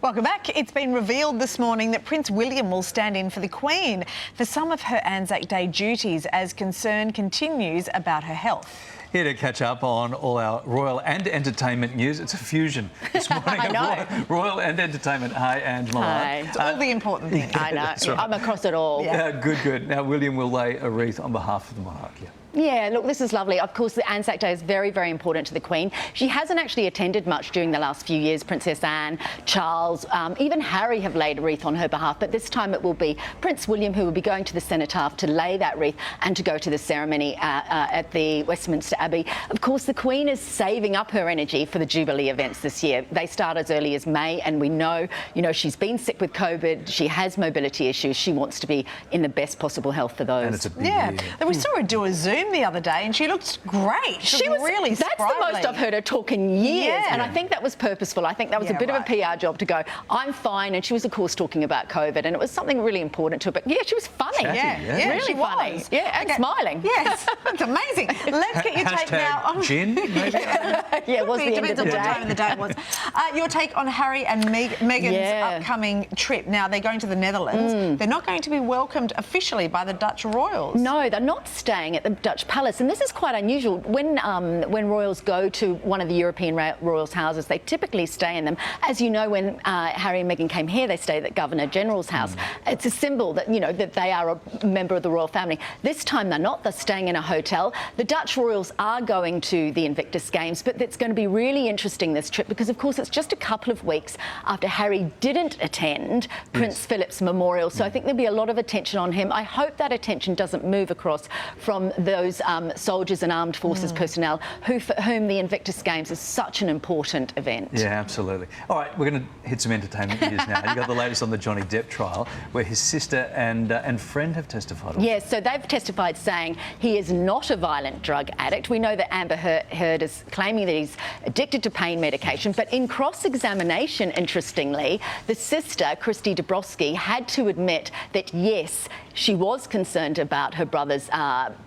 Welcome back. It's been revealed this morning that Prince William will stand in for the Queen for some of her ANZAC Day duties as concern continues about her health. Here to catch up on all our royal and entertainment news. It's a fusion this morning of royal and entertainment. Hi, Angela. Hi. It's all the important things. I know. Right. I'm across it all. Yeah, good. Now, William will lay a wreath on behalf of the monarch. Yeah, look, this is lovely. Of course, the ANZAC Day is very, very important to the Queen. She hasn't actually attended much during the last few years. Princess Anne, Charles, even Harry have laid a wreath on her behalf, but this time it will be Prince William who will be going to the cenotaph to lay that wreath and to go to the ceremony at the Westminster Abbey. Of course, the Queen is saving up her energy for the Jubilee events this year. They start as early as May, and we know, she's been sick with COVID. She has mobility issues. She wants to be in the best possible health for those. And it's a big year. We saw her do a Zoom the other day and she looked great. She was really That's sprightly. the most I've heard her talk in years. Yeah. And I think that was purposeful. I think that was a bit of a PR job to go, I'm fine. And she was, of course, talking about COVID, and it was something really important to her. But yeah, she was funny. Yeah, really funny. Was. Yeah, and smiling. Yes, that's amazing. Let's get your take now on gin, maybe? Yeah, it was the end of the day. Depends on what time of the day it was. Your take on Harry and Meghan's upcoming trip. Now, they're going to the Netherlands. They're not going to be welcomed officially by the Dutch royals. No, they're not staying at the Dutch Palace. And this is quite unusual. When royals go to one of the European royals' houses, they typically stay in them. As you know, when Harry and Meghan came here, they stayed at Governor General's house. It's a symbol that, that they are a member of the royal family. This time they're not. They're staying in a hotel. The Dutch royals are going to the Invictus Games, but it's going to be really interesting, this trip, because, of course, it's just a couple of weeks after Harry didn't attend Prince Philip's memorial. So I think there'll be a lot of attention on him. I hope that attention doesn't move across from those soldiers and armed forces personnel for whom the Invictus Games is such an important event. Yeah, absolutely. All right, we're going to hit some entertainment news now. You got the latest on the Johnny Depp trial, where his sister and friend have testified. Yes, so they've testified saying he is not a violent drug addict. We know that Amber Heard is claiming that he's addicted to pain medication, but in cross-examination, interestingly, the sister, Christy Dabrowski, had to admit that, yes, she was concerned about her brother's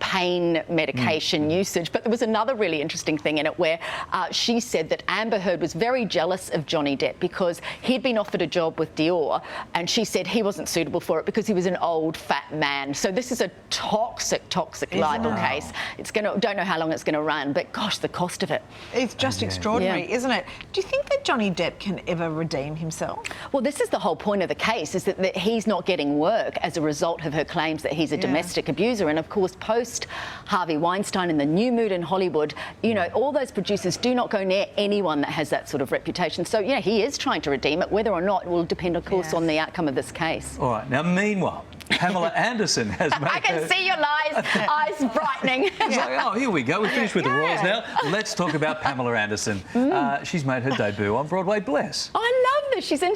pain medication usage. But there was another really interesting thing in it where she said that Amber Heard was very jealous of Johnny Depp because he'd been offered a job with Dior, and she said he wasn't suitable for it because he was an old, fat man. So this is a toxic libel case. Don't know how long it's going to run, but gosh, the cost of it. It's just extraordinary, isn't it? Do you think that Johnny Depp can ever redeem himself? Well, this is the whole point of the case, is that he's not getting work as a result of her claims that he's a domestic abuser. And of course, post Harvey Weinstein and the new mood in Hollywood, all those producers do not go near anyone that has that sort of reputation. So, he is trying to redeem it. Whether or not will depend, of course, on the outcome of this case. All right. Now, meanwhile, Pamela Anderson has made I can see your eyes brightening. It's like, here we go. We're finished with the royals now. Let's talk about Pamela Anderson. She's made her debut on Broadway. Bless. I love this. She's in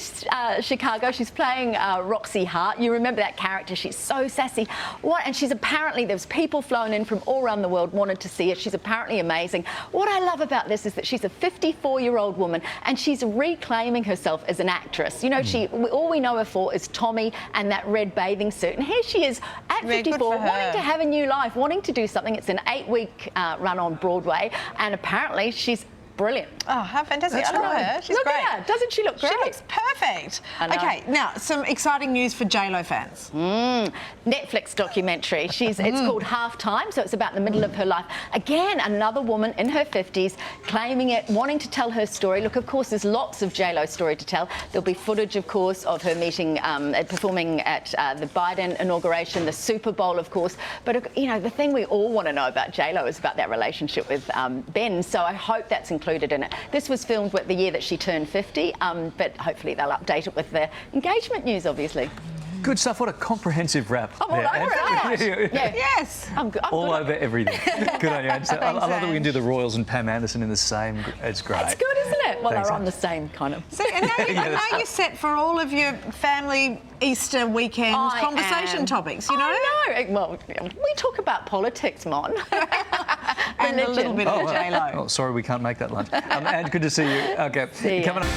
Chicago. She's playing Roxy Hart. You remember that character. She's so sassy. And she's apparently, there's people flown in from all around the world wanted to see her. She's apparently amazing. What I love about this is that she's a 54-year-old woman and she's reclaiming herself as an actress. All we know her for is Tommy and that red bathing suit. And here she is at 54, wanting to have a new life, wanting to do something. It's an 8-week run on Broadway, and apparently she's brilliant. Oh, how fantastic. I love her. She's great. Look at her. Doesn't she look great? She looks perfect. OK, now, some exciting news for J-Lo fans. Netflix documentary. It's called Halftime, so it's about the middle of her life. Again, another woman in her 50s claiming it, wanting to tell her story. Look, of course, there's lots of J-Lo's story to tell. There'll be footage, of course, of her meeting, performing at the Biden inauguration, the Super Bowl, of course. But, the thing we all want to know about J-Lo is about that relationship with Ben. So I hope that's included in it. This was filmed with the year that she turned 50, but hopefully they'll update it with the engagement news, obviously. Good stuff. What a comprehensive wrap. I'm all over it. Yes. I'm all over everything. Good on you. I love that we can do the Royals and Pam Anderson in the same. It's great. It's good, isn't it? Well, Thanks, they're on the same kind of. See, and now you're set for all of your family Easter weekend conversation topics, I know. Well, we talk about politics, Mon. And a little bit of J-Lo. Oh, sorry, we can't make that lunch. And good to see you. Okay. See ya. Coming up.